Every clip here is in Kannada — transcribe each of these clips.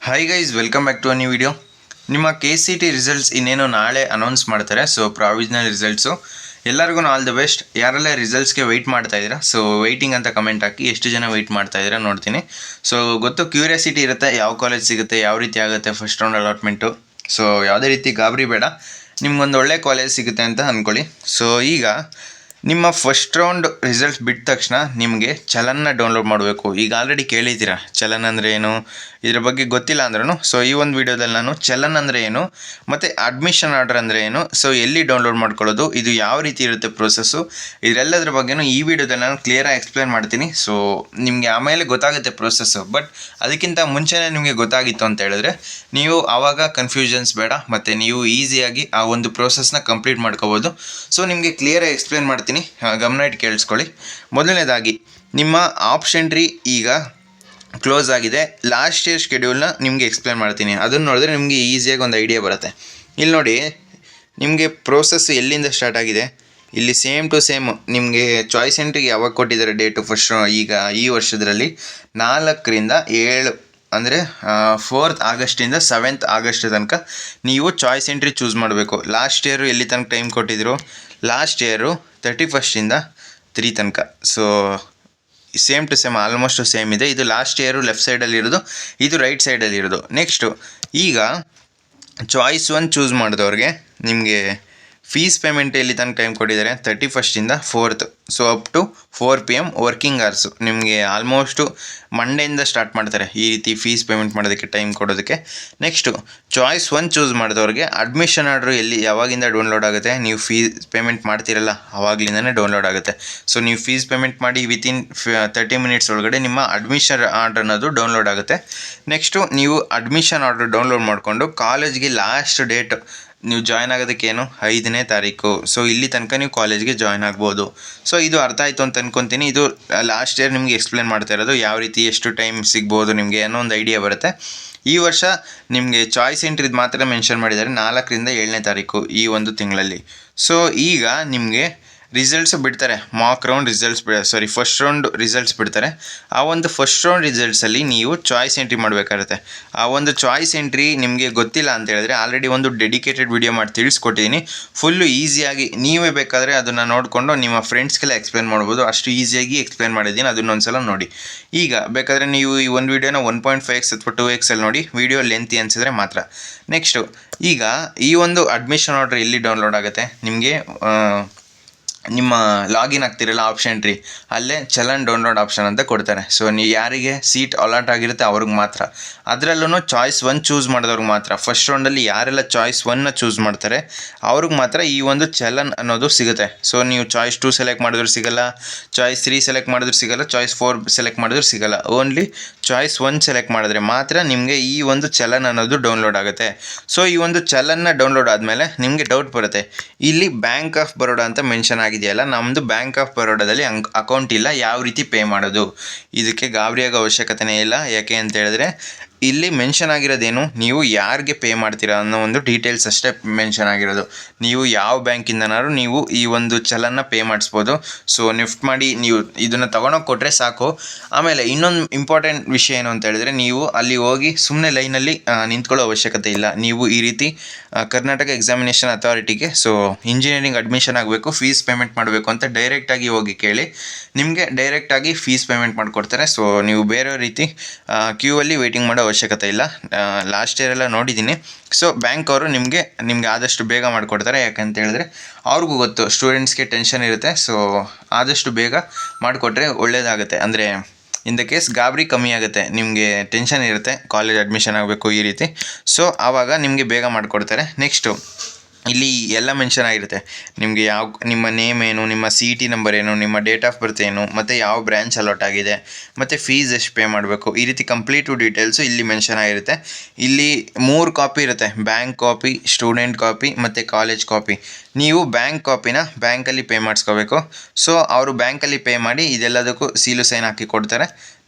Hi guys, welcome back to a new video. ನಿಮ್ಮ KCT ರಿಸಲ್ಟ್ಸ್ ಇನ್ನೇನು ನಾಳೆ ಅನೌನ್ಸ್ ಮಾಡ್ತಾರೆ. ಸೊ ಪ್ರಾವಿಷನಲ್ ರಿಸಲ್ಟ್ಸು ಎಲ್ಲರಿಗೂ ಆಲ್ ದ ಬೆಸ್ಟ್. ಯಾರೆಲ್ಲ ರಿಸಲ್ಟ್ಸ್ಗೆ ವೆಯ್ಟ್ ಮಾಡ್ತಾ ಇದ್ದೀರಾ, ಸೊ ವೆಯ್ಟಿಂಗ್ ಅಂತ ಕಮೆಂಟ್ ಹಾಕಿ. ಎಷ್ಟು ಜನ ವೆಯ್ಟ್ ಮಾಡ್ತಾ ಇದ್ದೀರಾ ನೋಡ್ತೀನಿ. ಸೊ ಗೊತ್ತು, ಕ್ಯೂರಿಯಾಸಿಟಿ ಇರುತ್ತೆ, ಯಾವ ಕಾಲೇಜ್ ಸಿಗುತ್ತೆ, ಯಾವ ರೀತಿ ಆಗುತ್ತೆ ಫಸ್ಟ್ ರೌಂಡ್ ಅಲಾಟ್ಮೆಂಟು. ಸೊ ಯಾವುದೇ ರೀತಿ ಗಾಬರಿ ಬೇಡ, ನಿಮ್ಗೊಂದು ಒಳ್ಳೆ ಕಾಲೇಜ್ ಸಿಗುತ್ತೆ ಅಂತ ಅಂದ್ಕೊಳ್ಳಿ. ಸೊ ಈಗ ನಿಮ್ಮ ಫಸ್ಟ್ ರೌಂಡ್ ರಿಸಲ್ಟ್ಸ್ ಬಿಟ್ಟ ತಕ್ಷಣ ನಿಮಗೆ ಚಲನ್ನ ಡೌನ್ಲೋಡ್ ಮಾಡಬೇಕು. ಈಗ ಆಲ್ರೆಡಿ ಕೇಳಿದ್ದೀರಾ ಚಲನ್ ಅಂದರೆ ಏನು, ಇದ್ರ ಬಗ್ಗೆ ಗೊತ್ತಿಲ್ಲ ಅಂದ್ರೂ ಸೊ ಈ ಒಂದು ವಿಡಿಯೋದಲ್ಲಿ ನಾನು ಚಲನ್ ಅಂದರೆ ಏನು ಮತ್ತು ಅಡ್ಮಿಷನ್ ಆರ್ಡರ್ ಅಂದರೆ ಏನು, ಸೊ ಎಲ್ಲಿ ಡೌನ್ಲೋಡ್ ಮಾಡ್ಕೊಳ್ಳೋದು, ಇದು ಯಾವ ರೀತಿ ಇರುತ್ತೆ ಪ್ರೋಸೆಸ್ಸು, ಇದೆಲ್ಲದ್ರ ಬಗ್ಗೆನೂ ಈ ವಿಡಿಯೋದಲ್ಲಿ ನಾನು ಕ್ಲಿಯರಾಗಿ ಎಕ್ಸ್ಪ್ಲೇನ್ ಮಾಡ್ತೀನಿ. ಸೊ ನಿಮಗೆ ಆಮೇಲೆ ಗೊತ್ತಾಗುತ್ತೆ ಪ್ರೋಸೆಸ್ಸು. ಬಟ್ ಅದಕ್ಕಿಂತ ಮುಂಚೆನೇ ನಿಮಗೆ ಗೊತ್ತಾಗಿತ್ತು ಅಂತ ಹೇಳಿದ್ರೆ ನೀವು ಆವಾಗ ಕನ್ಫ್ಯೂಷನ್ಸ್ ಬೇಡ, ಮತ್ತು ನೀವು ಈಸಿಯಾಗಿ ಆ ಒಂದು ಪ್ರೋಸೆಸ್ನ ಕಂಪ್ಲೀಟ್ ಮಾಡ್ಕೋಬೋದು. ಸೊ ನಿಮಗೆ ಕ್ಲಿಯರಾಗಿ ಎಕ್ಸ್ಪ್ಲೇನ್ ಮಾಡ್ತೀನಿ, ಗಮನ ಇಟ್ಟು ಕೇಳಿಸ್ಕೊಳ್ಳಿ. ಮೊದಲನೇದಾಗಿ ನಿಮ್ಮ ಆಪ್ಷನ್ ಟ್ರೀ ಈಗ ಕ್ಲೋಸ್ ಆಗಿದೆ. ಲಾಸ್ಟ್ ಇಯರ್ ಶೆಡ್ಯೂಲ್ನ ನಿಮಗೆ ಎಕ್ಸ್ಪ್ಲೇನ್ ಮಾಡ್ತೀನಿ. ಅದನ್ನು ನೋಡಿದ್ರೆ ನಿಮಗೆ ಈಸಿಯಾಗಿ ಒಂದು ಐಡಿಯಾ ಬರುತ್ತೆ. ಇಲ್ಲಿ ನೋಡಿ, ನಿಮಗೆ ಪ್ರೋಸೆಸ್ ಎಲ್ಲಿಂದ ಸ್ಟಾರ್ಟ್ ಆಗಿದೆ. ಇಲ್ಲಿ ಸೇಮ್ ಟು ಸೇಮ್ ನಿಮಗೆ ಚಾಯ್ಸ್ ಎಂಟ್ರಿಗೆ ಯಾವಾಗ ಕೊಟ್ಟಿದ್ದಾರೆ ಡೇಟು, ಫಸ್ಟ್ ಈಗ ಈ ವರ್ಷದಲ್ಲಿ 4ರಿಂದ 7 ಅಂದರೆ 4th ಆಗಸ್ಟಿಂದ 7th ಆಗಸ್ಟ್ ತನಕ ನೀವು ಚಾಯ್ಸ್ ಎಂಟ್ರಿ ಚೂಸ್ ಮಾಡಬೇಕು. ಲಾಸ್ಟ್ ಇಯರು ಎಲ್ಲಿ ತನಕ ಟೈಮ್ ಕೊಟ್ಟಿದ್ರು, ಲಾಸ್ಟ್ ಇಯರು 31st 3 ತನಕ. So same to same, almost same ಇದೆ. ಇದು ಲಾಸ್ಟ್ ಇಯರು ಲೆಫ್ಟ್ ಸೈಡಲ್ಲಿರೋದು, ಇದು ರೈಟ್ ಸೈಡಲ್ಲಿರೋದು. ನೆಕ್ಸ್ಟು ಈಗ ಚಾಯ್ಸ್ 1 ಚೂಸ್ ಮಾಡಿದವ್ರಿಗೆ ನಿಮಗೆ ಫೀಸ್ ಪೇಮೆಂಟ್ ಎಲ್ಲಿ ತನಕ ಟೈಮ್ ಕೊಟ್ಟಿದ್ದಾರೆ, 31st 4th. So up to 4 PM working hours. ನಿಮಗೆ ಆಲ್ಮೋಸ್ಟು ಮಂಡೆಯಿಂದ ಸ್ಟಾರ್ಟ್ ಮಾಡ್ತಾರೆ ಈ ರೀತಿ ಫೀಸ್ ಪೇಮೆಂಟ್ ಮಾಡೋದಕ್ಕೆ, ಟೈಮ್ ಕೊಡೋದಕ್ಕೆ. Next choice 1 choose ಮಾಡಿದವ್ರಿಗೆ admission order ಯಾವಾಗಿಂದ ಡೌನ್ಲೋಡ್ ಆಗುತ್ತೆ, ನೀವು ಫೀಸ್ ಪೇಮೆಂಟ್ ಮಾಡ್ತಿರಲ್ಲ ಆವಾಗಲಿಂದನೇ ಡೌನ್ಲೋಡ್ ಆಗುತ್ತೆ. ಸೊ ನೀವು ಫೀಸ್ ಪೇಮೆಂಟ್ ಮಾಡಿ ವಿತಿನ್ 30 ಮಿನಿಟ್ಸ್ ಒಳಗಡೆ ನಿಮ್ಮ ಅಡ್ಮಿಷನ್ ಆರ್ಡ್ರ್ ಅನ್ನೋದು ಡೌನ್ಲೋಡ್ ಆಗುತ್ತೆ. ನೆಕ್ಸ್ಟು ನೀವು ಅಡ್ಮಿಷನ್ ಆರ್ಡ್ರ್ ಡೌನ್ಲೋಡ್ ಮಾಡಿಕೊಂಡು ಕಾಲೇಜ್ಗೆ ಲಾಸ್ಟ್ ಡೇಟ್ ನೀವು ಜಾಯ್ನ್ ಆಗೋದಕ್ಕೇನು 5ನೇ ತಾರೀಕು. ಸೊ ಇಲ್ಲಿ ತನಕ ನೀವು ಕಾಲೇಜ್ಗೆ ಜಾಯ್ನ್ ಆಗ್ಬೋದು. ಸೊ ಇದು ಅರ್ಥ ಆಯಿತು ಅಂತ ಅನ್ಕೊತೀನಿ. ಇದು ಲಾಸ್ಟ್ ಇಯರ್ ನಿಮಗೆ ಎಕ್ಸ್ಪ್ಲೇನ್ ಮಾಡ್ತಾ ಇರೋದು, ಯಾವ ರೀತಿ ಎಷ್ಟು ಟೈಮ್ ಸಿಗ್ಬೋದು ನಿಮಗೆ ಅನ್ನೋ ಒಂದು ಐಡಿಯಾ ಬರುತ್ತೆ. ಈ ವರ್ಷ ನಿಮಗೆ ಚಾಯ್ಸ್ ಎಂಟ್ರಿದು ಮಾತ್ರ ಮೆನ್ಷನ್ ಮಾಡಿದ್ದಾರೆ, 4ರಿಂದ 7ನೇ ತಾರೀಕು ಈ ಒಂದು ತಿಂಗಳಲ್ಲಿ. ಸೊ ಈಗ ನಿಮಗೆ ರಿಸಲ್ಟ್ಸ್ ಬಿಡ್ತಾರೆ, Mach round results first round results ಬಿಡ್ತಾರೆ. ಆ ಒಂದು ಫಸ್ಟ್ ರೌಂಡ್ ರಿಸಲ್ಟ್ಸಲ್ಲಿ ನೀವು ಚಾಯ್ಸ್ ಎಂಟ್ರಿ ಮಾಡಬೇಕಾಗುತ್ತೆ. ಆ ಒಂದು ಚಾಯ್ಸ್ ಎಂಟ್ರಿ ನಿಮಗೆ ಗೊತ್ತಿಲ್ಲ ಅಂತ ಹೇಳಿದ್ರೆ ಆಲ್ರೆಡಿ ಒಂದು ಡೆಡಿಕೇಟೆಡ್ ವಿಡಿಯೋ ಮಾಡಿ ತಿಳಿಸ್ಕೊಟ್ಟಿದ್ದೀನಿ. ಫುಲ್ಲು ಈಸಿಯಾಗಿ ನೀವೇ ಬೇಕಾದರೆ ಅದನ್ನು ನೋಡಿಕೊಂಡು ನಿಮ್ಮ ಫ್ರೆಂಡ್ಸ್ಗೆಲ್ಲ ಎಕ್ಸ್ಪ್ಲೇನ್ ಮಾಡ್ಬೋದು. ಅಷ್ಟು ಈಸಿಯಾಗಿ ಎಕ್ಸ್ಪ್ಲೇನ್ ಮಾಡಿದ್ದೀನಿ, ಅದನ್ನೊಂದ್ಸಲ ನೋಡಿ. ಈಗ ಬೇಕಾದರೆ ನೀವು ಈ ಒಂದು ವೀಡಿಯೋನ 1.5x ಅಥವಾ 2x ಅಲ್ಲಿ ನೋಡಿ, ವಿಡಿಯೋ ಲೆಂತಿ ಅನಿಸಿದ್ರೆ ಮಾತ್ರ. ನೆಕ್ಸ್ಟು ಈಗ ಈ ಒಂದು ಅಡ್ಮಿಷನ್ ಆರ್ಡರ್ ಎಲ್ಲಿ ಡೌನ್ಲೋಡ್ ಆಗುತ್ತೆ, ನಿಮಗೆ ನಿಮ್ಮ ಲಾಗಿನ್ ಆಗ್ತಿರಲ್ಲ ಆಪ್ಷನ್ ಎಂಟ್ರಿ, ಅಲ್ಲೇ ಚಲನ್ ಡೌನ್ಲೋಡ್ ಆಪ್ಷನ್ ಅಂತ ಕೊಡ್ತಾರೆ. ಸೊ ನೀವು ಯಾರಿಗೆ ಸೀಟ್ ಅಲಾಟ್ ಆಗಿರುತ್ತೆ ಅವ್ರಿಗೆ ಮಾತ್ರ, ಅದರಲ್ಲೂ ಚಾಯ್ಸ್ 1 ಚೂಸ್ ಮಾಡಿದವ್ರಿಗೆ ಮಾತ್ರ. ಫಸ್ಟ್ ರೌಂಡಲ್ಲಿ ಯಾರೆಲ್ಲ ಚಾಯ್ಸ್ 1ನ ಚೂಸ್ ಮಾಡ್ತಾರೆ ಅವ್ರಿಗೆ ಮಾತ್ರ ಈ ಒಂದು ಚಲನ್ ಅನ್ನೋದು ಸಿಗುತ್ತೆ. ಸೊ ನೀವು ಚಾಯ್ಸ್ 2 ಸೆಲೆಕ್ಟ್ ಮಾಡಿದ್ರು ಸಿಗಲ್ಲ, ಚಾಯ್ಸ್ 3 ಸೆಲೆಕ್ಟ್ ಮಾಡಿದ್ರು ಸಿಗಲ್ಲ, ಚಾಯ್ಸ್ 4 ಸೆಲೆಕ್ಟ್ ಮಾಡಿದ್ರು ಸಿಗಲ್ಲ. ಓನ್ಲಿ ಚಾಯ್ಸ್ 1 ಸೆಲೆಕ್ಟ್ ಮಾಡಿದ್ರೆ ಮಾತ್ರ ನಿಮಗೆ ಈ ಒಂದು ಚಲನ್ ಅನ್ನೋದು ಡೌನ್ಲೋಡ್ ಆಗುತ್ತೆ. ಸೊ ಈ ಒಂದು ಚಲನ್ನ ಡೌನ್ಲೋಡ್ ಆದಮೇಲೆ ನಿಮಗೆ ಡೌಟ್ ಬರುತ್ತೆ, ಇಲ್ಲಿ ಬ್ಯಾಂಕ್ ಆಫ್ ಬರೋಡಾ ಅಂತ ಮೆನ್ಷನ್ ಆಗಿದೆಯಲ್ಲ, ನಮ್ಮದು ಬ್ಯಾಂಕ್ ಆಫ್ ಬರೋಡಾದಲ್ಲಿ ಅಕೌಂಟ್ ಇಲ್ಲ, ಯಾವ ರೀತಿ ಪೇ ಮಾಡೋದು. ಇದಕ್ಕೆ ಗಾಬರಿಯಾಗೋ ಅವಶ್ಯಕತೆನೇ ಇಲ್ಲ. ಯಾಕೆ ಅಂತ ಹೇಳಿದ್ರೆ ಇಲ್ಲಿ ಮೆನ್ಷನ್ ಆಗಿರೋದೇನು, ನೀವು ಯಾರಿಗೆ ಪೇ ಮಾಡ್ತೀರಾ ಅನ್ನೋ ಒಂದು ಡೀಟೇಲ್ಸ್ ಅಷ್ಟೇ ಮೆನ್ಷನ್ ಆಗಿರೋದು. ನೀವು ಯಾವ ಬ್ಯಾಂಕಿಂದನಾದ್ರು ನೀವು ಈ ಒಂದು ಚಲನ್ನ ಪೇ ಮಾಡಿಸ್ಬೋದು. ಸೊ ನೆಫ್ಟ್ ಮಾಡಿ ನೀವು ಇದನ್ನು ತೊಗೊಂಡೋಗಿ ಕೊಟ್ಟರೆ ಸಾಕು. ಆಮೇಲೆ ಇನ್ನೊಂದು ಇಂಪಾರ್ಟೆಂಟ್ ವಿಷಯ ಏನು ಅಂತ ಹೇಳಿದ್ರೆ, ನೀವು ಅಲ್ಲಿ ಹೋಗಿ ಸುಮ್ಮನೆ ಲೈನಲ್ಲಿ ನಿಂತ್ಕೊಳ್ಳೋ ಅವಶ್ಯಕತೆ ಇಲ್ಲ. ನೀವು ಈ ರೀತಿ ಕರ್ನಾಟಕ ಎಕ್ಸಾಮಿನೇಷನ್ ಅಥಾರಿಟಿಗೆ, ಸೊ ಇಂಜಿನಿಯರಿಂಗ್ ಅಡ್ಮಿಷನ್ ಆಗಬೇಕು, ಫೀಸ್ ಪೇಮೆಂಟ್ ಮಾಡಬೇಕು ಅಂತ ಡೈರೆಕ್ಟಾಗಿ ಹೋಗಿ ಕೇಳಿ, ನಿಮಗೆ ಡೈರೆಕ್ಟಾಗಿ ಫೀಸ್ ಪೇಮೆಂಟ್ ಮಾಡಿಕೊಡ್ತಾರೆ. ಸೊ ನೀವು ಬೇರೆ ರೀತಿ ಕ್ಯೂ ಅಲ್ಲಿ ವೆಯ್ಟಿಂಗ್ ಮಾಡೋ ಅವಶ್ಯಕತೆ ಇಲ್ಲ. ಲಾಸ್ಟ್ ಇಯರ್ ಎಲ್ಲ ನೋಡಿದ್ದೀನಿ. ಸೊ ಬ್ಯಾಂಕ್ ಅವರು ನಿಮಗೆ ಆದಷ್ಟು ಬೇಗ ಮಾಡಿಕೊಡ್ತಾರೆ. ಯಾಕಂತ ಹೇಳಿದ್ರೆ ಅವ್ರಿಗೂ ಗೊತ್ತು, ಸ್ಟೂಡೆಂಟ್ಸ್ಗೆ ಟೆನ್ಷನ್ ಇರುತ್ತೆ. ಸೊ ಆದಷ್ಟು ಬೇಗ ಮಾಡಿಕೊಟ್ರೆ ಒಳ್ಳೆಯದಾಗುತ್ತೆ. ಅಂದರೆ ಇನ್ ದ ಕೇಸ್ ಗಾಬರಿ ಕಮ್ಮಿ ಆಗುತ್ತೆ, ನಿಮಗೆ ಟೆನ್ಷನ್ ಇರುತ್ತೆ ಕಾಲೇಜ್ ಅಡ್ಮಿಷನ್ ಆಗಬೇಕು ಈ ರೀತಿ. ಸೊ ಆವಾಗ ನಿಮಗೆ ಬೇಗ ಮಾಡಿಕೊಡ್ತಾರೆ. ನೆಕ್ಸ್ಟು ಇಲ್ಲಿ ಎಲ್ಲ ಮೆನ್ಷನ್ ಆಗಿರುತ್ತೆ, ನಿಮಗೆ ನಿಮ್ಮ ನೇಮ್ ಏನು, ನಿಮ್ಮ CET ನಂಬರ್ ಏನು, ನಿಮ್ಮ ಡೇಟ್ ಆಫ್ ಬರ್ತ್ ಏನು, ಮತ್ತು ಯಾವ ಬ್ರ್ಯಾಂಚ್ ಅಲಾಟ್ ಆಗಿದೆ, ಮತ್ತು ಫೀಸ್ ಎಷ್ಟು ಪೇ ಮಾಡಬೇಕು, ಈ ರೀತಿ ಕಂಪ್ಲೀಟು ಡೀಟೇಲ್ಸು ಇಲ್ಲಿ ಮೆನ್ಷನ್ ಆಗಿರುತ್ತೆ. ಇಲ್ಲಿ 3 ಕಾಪಿ ಇರುತ್ತೆ, ಬ್ಯಾಂಕ್ ಕಾಪಿ, ಸ್ಟೂಡೆಂಟ್ ಕಾಪಿ ಮತ್ತು ಕಾಲೇಜ್ ಕಾಪಿ. ನೀವು ಬ್ಯಾಂಕ್ ಕಾಪಿನ ಬ್ಯಾಂಕಲ್ಲಿ ಪೇ ಮಾಡಿಸ್ಕೋಬೇಕು. ಸೊ ಅವರು ಬ್ಯಾಂಕಲ್ಲಿ ಪೇ ಮಾಡಿ ಇದೆಲ್ಲದಕ್ಕೂ ಸೀಲು ಸೈನ್ ಹಾಕಿ ಕೊಡ್ತಾರೆ.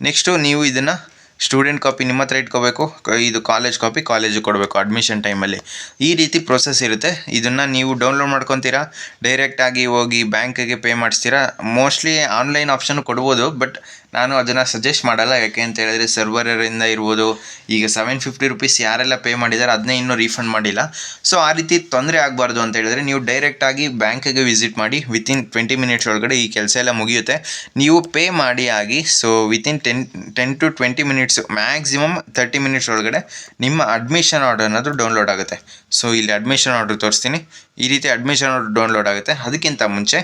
ನೆಕ್ಸ್ಟು ನೀವು ಇದನ್ನು ಸ್ಟೂಡೆಂಟ್ ಕಾಪಿ ನಿಮ್ಮ ಹತ್ರ ಇಟ್ಕೋಬೇಕು, ಇದು ಕಾಲೇಜ್ ಕಾಪಿ ಕಾಲೇಜಿಗೆ ಕೊಡಬೇಕು ಅಡ್ಮಿಷನ್ ಟೈಮಲ್ಲಿ. ಈ ರೀತಿ ಪ್ರೊಸೆಸ್ ಇರುತ್ತೆ. ಇದನ್ನು ನೀವು ಡೌನ್ಲೋಡ್ ಮಾಡ್ಕೊತೀರಾ, ಡೈರೆಕ್ಟಾಗಿ ಹೋಗಿ ಬ್ಯಾಂಕಿಗೆ ಪೇ ಮಾಡಿಸ್ತೀರಾ. ಮೋಸ್ಟ್ಲಿ ಆನ್ಲೈನ್ ಆಪ್ಷನ್ ಕೊಡ್ಬೋದು, ಬಟ್ ನಾನು ಅದನ್ನು ಸಜೆಸ್ಟ್ ಮಾಡಲ್ಲ. ಯಾಕೆ ಅಂತ ಹೇಳಿದ್ರೆ ಸರ್ವರಿಂದ ಇರ್ಬೋದು, ಈಗ $750 ಯಾರೆಲ್ಲ ಪೇ ಮಾಡಿದ್ದಾರೆ ಅದನ್ನೇ ಇನ್ನೂ ರೀಫಂಡ್ ಮಾಡಿಲ್ಲ. ಸೊ ಆ ರೀತಿ ತೊಂದರೆ ಆಗಬಾರ್ದು ಅಂತ ಹೇಳಿದ್ರೆ ನೀವು ಡೈರೆಕ್ಟಾಗಿ ಬ್ಯಾಂಕಿಗೆ ವಿಸಿಟ್ ಮಾಡಿ. ವಿತಿನ್ 20 ಮಿನಿಟ್ಸ್ ಒಳಗಡೆ ಈ ಕೆಲಸ ಎಲ್ಲ ಮುಗಿಯುತ್ತೆ. ನೀವು ಪೇ ಮಾಡಿ ಆಗಿ so within 10 to 20 minutes, maximum 30 minutes ಒಳಗಡೆ ನಿಮ್ಮ ಅಡ್ಮಿಷನ್ ಆರ್ಡರ್ ಅನ್ನೋದು ಡೌನ್ಲೋಡ್ ಆಗುತ್ತೆ. ಸೊ ಇಲ್ಲಿ ಅಡ್ಮಿಷನ್ ಆರ್ಡರ್ ತೋರಿಸ್ತೀನಿ. ಈ ರೀತಿ ಅಡ್ಮಿಷನ್ ಆರ್ಡರ್ ಡೌನ್ಲೋಡ್ ಆಗುತ್ತೆ. ಅದಕ್ಕಿಂತ ಮುಂಚೆ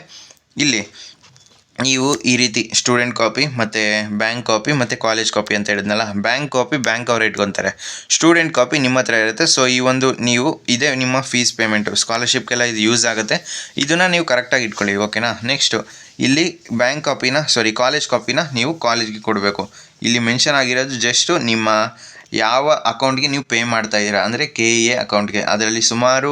ಇಲ್ಲಿ ನೀವು ಈ ರೀತಿ ಸ್ಟೂಡೆಂಟ್ ಕಾಪಿ ಮತ್ತು ಬ್ಯಾಂಕ್ ಕಾಪಿ ಮತ್ತು ಕಾಲೇಜ್ ಕಾಪಿ ಅಂತ ಹೇಳಿದ್ನಲ್ಲ, ಬ್ಯಾಂಕ್ ಕಾಪಿ ಬ್ಯಾಂಕ್ ಅವರೇ ಇಟ್ಕೊತಾರೆ, ಸ್ಟೂಡೆಂಟ್ ಕಾಪಿ ನಿಮ್ಮ ಹತ್ರ ಇರುತ್ತೆ. ಸೊ ಈ ಒಂದು ನೀವು ಇದೇ ನಿಮ್ಮ ಫೀಸ್ ಪೇಮೆಂಟು, ಸ್ಕಾಲರ್ಶಿಪ್ಗೆಲ್ಲ ಇದು ಯೂಸ್ ಆಗುತ್ತೆ. ಇದನ್ನು ನೀವು ಕರೆಕ್ಟಾಗಿ ಇಟ್ಕೊಳ್ಳಿ, ಓಕೆನಾ. ನೆಕ್ಸ್ಟು ಇಲ್ಲಿ ಕಾಲೇಜ್ ಕಾಪಿನ ನೀವು ಕಾಲೇಜ್ಗೆ ಕೊಡಬೇಕು. ಇಲ್ಲಿ ಮೆನ್ಷನ್ ಆಗಿರೋದು ಜಸ್ಟು ನಿಮ್ಮ ಯಾವ ಅಕೌಂಟ್ಗೆ ನೀವು ಪೇ ಮಾಡ್ತಾ ಇದ್ದೀರಾ, ಅಂದರೆ KEA ಅಕೌಂಟ್ಗೆ. ಅದರಲ್ಲಿ ಸುಮಾರು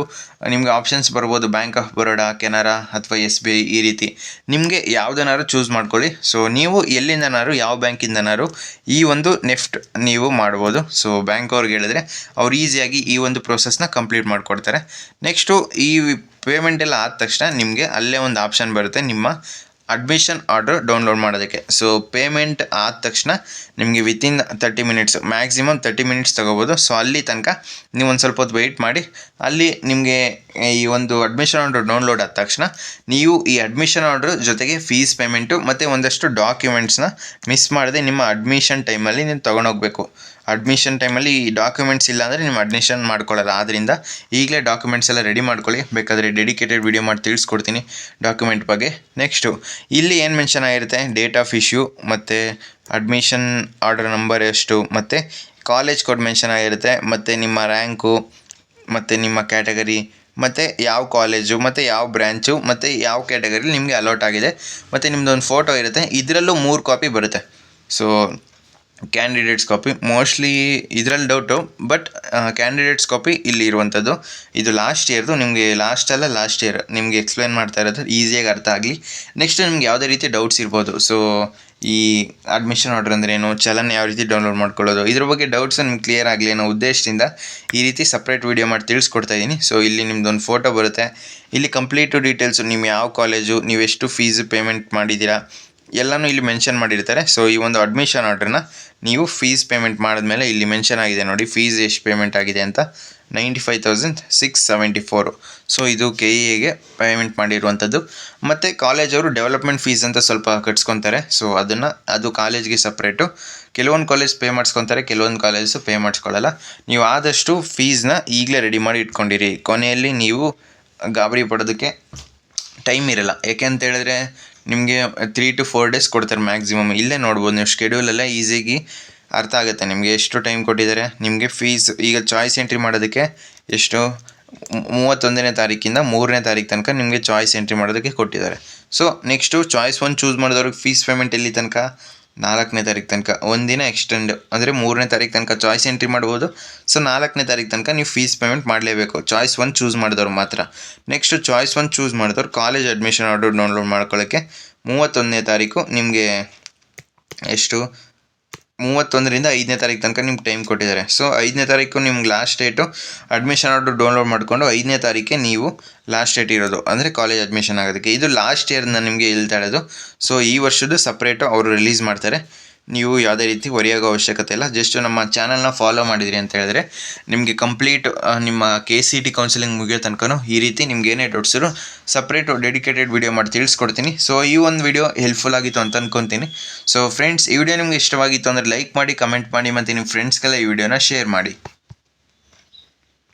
ನಿಮಗೆ ಆಪ್ಷನ್ಸ್ ಬರ್ಬೋದು, ಬ್ಯಾಂಕ್ ಆಫ್ ಬರೋಡಾ, ಕೆನರಾ ಅಥವಾ SBI, ಈ ರೀತಿ ನಿಮಗೆ ಯಾವುದನ್ನಾರು ಚೂಸ್ ಮಾಡ್ಕೊಳ್ಳಿ. ಸೊ ನೀವು ಎಲ್ಲಿಂದನಾರು, ಯಾವ ಬ್ಯಾಂಕಿಂದನಾರು ಈ ಒಂದು ನೆಫ್ಟ್ ನೀವು ಮಾಡ್ಬೋದು. ಸೊ ಬ್ಯಾಂಕ್ ಅವ್ರಿಗೆ ಹೇಳಿದ್ರೆ ಅವ್ರು ಈಸಿಯಾಗಿ ಈ ಒಂದು ಪ್ರೋಸೆಸ್ನ ಕಂಪ್ಲೀಟ್ ಮಾಡಿಕೊಡ್ತಾರೆ. ನೆಕ್ಸ್ಟು ಈ ಪೇಮೆಂಟ್ ಎಲ್ಲ ಆದ ತಕ್ಷಣ ನಿಮಗೆ ಅಲ್ಲೇ ಒಂದು ಆಪ್ಷನ್ ಬರುತ್ತೆ ನಿಮ್ಮ ಅಡ್ಮಿಷನ್ ಆರ್ಡರ್ ಡೌನ್ಲೋಡ್ ಮಾಡೋದಕ್ಕೆ. ಸೊ ಪೇಮೆಂಟ್ ಆದ ತಕ್ಷಣ ನಿಮಗೆ ವಿತಿನ್ 30 ಮಿನಿಟ್ಸ್, ಮ್ಯಾಕ್ಸಿಮಮ್ 30 ಮಿನಿಟ್ಸ್ ತೊಗೋಬೋದು. ಸೊ ಅಲ್ಲಿ ತನಕ ನೀವು ಒಂದು ಸ್ವಲ್ಪ ಹೊತ್ತು ವೆಯ್ಟ್ ಮಾಡಿ. ಅಲ್ಲಿ ನಿಮಗೆ ಈ ಒಂದು ಅಡ್ಮಿಷನ್ ಆರ್ಡರ್ ಡೌನ್ಲೋಡ್ ಆದ ತಕ್ಷಣ ನೀವು ಈ ಅಡ್ಮಿಷನ್ ಆರ್ಡರ್ ಜೊತೆಗೆ ಫೀಸ್ ಪೇಮೆಂಟು ಮತ್ತು ಒಂದಷ್ಟು ಡಾಕ್ಯುಮೆಂಟ್ಸ್ನ ಮಿಸ್ ಮಾಡದೆ ನಿಮ್ಮ ಅಡ್ಮಿಷನ್ ಟೈಮಲ್ಲಿ ನೀವು ತೊಗೊಂಡೋಗ್ಬೇಕು. ಅಡ್ಮಿಷನ್ ಟೈಮಲ್ಲಿ ಈ ಡಾಕ್ಯುಮೆಂಟ್ಸ್ ಇಲ್ಲ ಅಂದರೆ ನಿಮ್ಮ ಅಡ್ಮಿಷನ್ ಮಾಡ್ಕೊಳ್ಳಲ್ಲ. ಆದ್ದರಿಂದ ಈಗಲೇ ಡಾಕ್ಯುಮೆಂಟ್ಸ್ ಎಲ್ಲ ರೆಡಿ ಮಾಡ್ಕೊಳ್ಳಿ. ಬೇಕಾದರೆ ಡೆಡಿಕೇಟೆಡ್ ವಿಡಿಯೋ ಮಾಡಿ ತಿಳಿಸ್ಕೊಡ್ತೀನಿ ಡಾಕ್ಯುಮೆಂಟ್ ಬಗ್ಗೆ. ನೆಕ್ಸ್ಟು ಇಲ್ಲಿ ಏನು ಮೆನ್ಷನ್ ಆಗಿರುತ್ತೆ, ಡೇಟ್ ಆಫ್ ಇಶ್ಯೂ ಮತ್ತು ಅಡ್ಮಿಷನ್ ಆರ್ಡರ್ ನಂಬರ್ ಎಷ್ಟು ಮತ್ತು ಕಾಲೇಜ್ ಕೋಡ್ ಮೆನ್ಷನ್ ಆಗಿರುತ್ತೆ, ಮತ್ತು ನಿಮ್ಮ ರ್ಯಾಂಕು ಮತ್ತು ನಿಮ್ಮ ಕ್ಯಾಟಗರಿ ಮತ್ತು ಯಾವ ಕಾಲೇಜು ಮತ್ತು ಯಾವ ಬ್ರ್ಯಾಂಚು ಮತ್ತು ಯಾವ ಕ್ಯಾಟಗರಿಲಿ ನಿಮಗೆ ಅಲಾಟ್ ಆಗಿದೆ ಮತ್ತು ನಿಮ್ಮದೊಂದು ಫೋಟೋ ಇರುತ್ತೆ. ಇದರಲ್ಲೂ 3 ಕಾಪಿ ಬರುತ್ತೆ. ಸೊ ಕ್ಯಾಂಡಿಡೇಟ್ಸ್ ಕಾಪಿ ಮೋಸ್ಟ್ಲಿ ಇದರಲ್ಲಿ ಡೌಟು, ಬಟ್ ಕ್ಯಾಂಡಿಡೇಟ್ಸ್ ಕಾಪಿ ಇಲ್ಲಿ ಇರುವಂಥದ್ದು. ಇದು ಲಾಸ್ಟ್ ಇಯರ್ದು, ನಿಮಗೆ ಲಾಸ್ಟ್ ಇಯರ್ ನಿಮಗೆ ಎಕ್ಸ್ಪ್ಲೇನ್ ಮಾಡ್ತಾ ಇರೋದು ಈಸಿಯಾಗಿ ಅರ್ಥ ಆಗಲಿ. ನೆಕ್ಸ್ಟ್ ನಿಮ್ಗೆ ಯಾವುದೇ ರೀತಿ ಡೌಟ್ಸ್ ಇರ್ಬೋದು. ಸೊ ಈ ಅಡ್ಮಿಷನ್ ಆರ್ಡರ್ ಅಂದ್ರೆ ಏನು, ಚಲನ್ ಯಾವ ರೀತಿ ಡೌನ್ಲೋಡ್ ಮಾಡ್ಕೊಳ್ಳೋದು, ಇದ್ರ ಬಗ್ಗೆ ಡೌಟ್ಸ್ ನಿಮ್ಗೆ ಕ್ಲಿಯರ್ ಆಗಲಿ ಅನ್ನೋ ಉದ್ದೇಶದಿಂದ ಈ ರೀತಿ ಸಪ್ರೇಟ್ ವೀಡಿಯೋ ಮಾಡಿ ತಿಳಿಸ್ಕೊಡ್ತಾ ಇದ್ದೀನಿ. ಸೊ ಇಲ್ಲಿ ನಿಮ್ಮದೊಂದು ಫೋಟೋ ಬರುತ್ತೆ. ಇಲ್ಲಿ ಕಂಪ್ಲೀಟು ಡೀಟೇಲ್ಸು, ನೀವು ಯಾವ ಕಾಲೇಜು, ನೀವು ಎಷ್ಟು ಫೀಸ್ ಪೇಮೆಂಟ್ ಮಾಡಿದ್ದೀರಾ ಎಲ್ಲನೂ ಇಲ್ಲಿ ಮೆನ್ಷನ್ ಮಾಡಿರ್ತಾರೆ. ಸೊ ಈ ಒಂದು ಅಡ್ಮಿಷನ್ ಆರ್ಡ್ರನ್ನ ನೀವು ಫೀಸ್ ಪೇಮೆಂಟ್ ಮಾಡಿದ್ಮೇಲೆ ಇಲ್ಲಿ ಮೆನ್ಷನ್ ಆಗಿದೆ ನೋಡಿ, ಫೀಸ್ ಎಷ್ಟು ಪೇಮೆಂಟ್ ಆಗಿದೆ ಅಂತ, 95,674. ಸೊ ಇದು KEAಗೆ ಪೇಮೆಂಟ್ ಮಾಡಿರುವಂಥದ್ದು. ಮತ್ತು ಕಾಲೇಜವರು ಡೆವಲಪ್ಮೆಂಟ್ ಫೀಸ್ ಅಂತ ಸ್ವಲ್ಪ ಕಟ್ಸ್ಕೊತಾರೆ. ಸೊ ಅದು ಕಾಲೇಜ್ಗೆ ಸಪ್ರೇಟು. ಕೆಲವೊಂದು ಕಾಲೇಜ್ ಪೇ ಮಾಡಿಸ್ಕೊತಾರೆ, ಕೆಲವೊಂದು ಕಾಲೇಜು ಪೇ ಮಾಡಿಸ್ಕೊಳ್ಳಲ್ಲ. ನೀವು ಆದಷ್ಟು ಫೀಸ್ನ ಈಗಲೇ ರೆಡಿ ಮಾಡಿ ಇಟ್ಕೊಂಡಿರಿ. ಕೊನೆಯಲ್ಲಿ ನೀವು ಗಾಬರಿ ಪಡೋದಕ್ಕೆ ಟೈಮ್ ಇರಲ್ಲ. ಯಾಕೆ ಅಂತ ಹೇಳಿದ್ರೆ ನಿಮಗೆ 3 to 4 days ಕೊಡ್ತಾರೆ ಮ್ಯಾಕ್ಸಿಮಮ್. ಇಲ್ಲೇ ನೋಡ್ಬೋದು ನೀವು, ಶೆಡ್ಯೂಲೆಲ್ಲ ಈಸಿಯಾಗಿ ಅರ್ಥ ಆಗುತ್ತೆ ನಿಮಗೆ ಎಷ್ಟು ಟೈಮ್ ಕೊಟ್ಟಿದ್ದಾರೆ. ನಿಮಗೆ ಫೀಸ್ ಈಗ ಚಾಯ್ಸ್ ಎಂಟ್ರಿ ಮಾಡೋದಕ್ಕೆ ಎಷ್ಟು 31ನೇ ತಾರೀಕಿಂದ 3ನೇ ತಾರೀಕು ತನಕ ನಿಮಗೆ ಚಾಯ್ಸ್ ಎಂಟ್ರಿ ಮಾಡೋದಕ್ಕೆ ಕೊಟ್ಟಿದ್ದಾರೆ. ಸೊ ನೆಕ್ಸ್ಟು ಚಾಯ್ಸ್ 1 ಚೂಸ್ ಮಾಡಿದವ್ರಿಗೆ ಫೀಸ್ ಪೇಮೆಂಟ್ ಎಲ್ಲಿ ತನಕ, 4ನೇ ತಾರೀಕು ತನಕ, ಒಂದಿನ ಎಕ್ಸ್ಟೆಂಡ್ ಅಂದರೆ 3ನೇ ತಾರೀಕು ತನಕ ಚಾಯ್ಸ್ ಎಂಟ್ರಿ ಮಾಡ್ಬೋದು. ಸೊ 4ನೇ ತಾರೀಕು ತನಕ ನೀವು ಫೀಸ್ ಪೇಮೆಂಟ್ ಮಾಡಲೇಬೇಕು, ಚಾಯ್ಸ್ 1 ಚೂಸ್ ಮಾಡಿದವ್ರು ಮಾತ್ರ. ನೆಕ್ಸ್ಟು ಚಾಯ್ಸ್ 1 ಚೂಸ್ ಮಾಡಿದವ್ರು ಕಾಲೇಜ್ ಅಡ್ಮಿಷನ್ ಆರ್ಡರ್ ಡೌನ್ಲೋಡ್ ಮಾಡ್ಕೊಳ್ಳೋಕ್ಕೆ 31ನೇ ತಾರೀಕು ನಿಮಗೆ ಎಷ್ಟು 31ರಿಂದ 5ನೇ ತಾರೀಕು ತನಕ ನಿಮ್ಗೆ ಟೈಮ್ ಕೊಟ್ಟಿದ್ದಾರೆ. ಸೊ 5ನೇ ತಾರೀಕು ನಿಮ್ಗೆ last date. Admission order download ಮಾಡಿಕೊಂಡು 5ನೇ ತಾರೀಕೆ ನೀವು ಲಾಸ್ಟ್ ಡೇಟ್ ಇರೋದು, ಅಂದರೆ ಕಾಲೇಜ್ ಅಡ್ಮಿಷನ್ ಆಗೋದಕ್ಕೆ. ಇದು ಲಾಸ್ಟ್ ಇಯರ್ನ ನಿಮಗೆ ಹೇಳ್ತಾ ಇರೋದು. ಸೊ ಈ ವರ್ಷದ್ದು ಸಪ್ರೇಟು ಅವರು ರಿಲೀಸ್ ಮಾಡ್ತಾರೆ. ನೀವು ಯಾವುದೇ ರೀತಿ ಹೊರೆಯಾಗೋ ಅವಶ್ಯಕತೆ ಇಲ್ಲ. ಜಸ್ಟ್ ನಮ್ಮ ಚಾನಲ್ನ ಫಾಲೋ ಮಾಡಿದ್ರಿ ಅಂತ ಹೇಳಿದ್ರೆ ನಿಮಗೆ ಕಂಪ್ಲೀಟ್ ನಿಮ್ಮ KCET ಕೌನ್ಸಿಲಿಂಗ್ ಮುಗಿಯೋ ತನಕ ಈ ರೀತಿ ನಿಮ್ಗೆ ಏನೇ ಡೌಟ್ಸಿದ್ರು ಸಪ್ರೇಟು ಡೆಡಿಕೇಟೆಡ್ ವಿಡಿಯೋ ಮಾಡಿ ತಿಳಿಸ್ಕೊಡ್ತೀನಿ. ಸೊ ಈ ಒಂದು ವಿಡಿಯೋ ಹೆಲ್ಪ್ಫುಲ್ ಆಗಿತ್ತು ಅಂತ ಅಂದ್ಕೊತೀನಿ. ಸೊ ಫ್ರೆಂಡ್ಸ್, ಈ ವಿಡಿಯೋ ನಿಮ್ಗೆ ಇಷ್ಟವಾಗಿತ್ತು ಅಂದರೆ ಲೈಕ್ ಮಾಡಿ, ಕಮೆಂಟ್ ಮಾಡಿ ಮತ್ತು ನಿಮ್ಮ ಫ್ರೆಂಡ್ಸ್ಗೆಲ್ಲ ಈ ವಿಡಿಯೋನ ಶೇರ್ ಮಾಡಿ.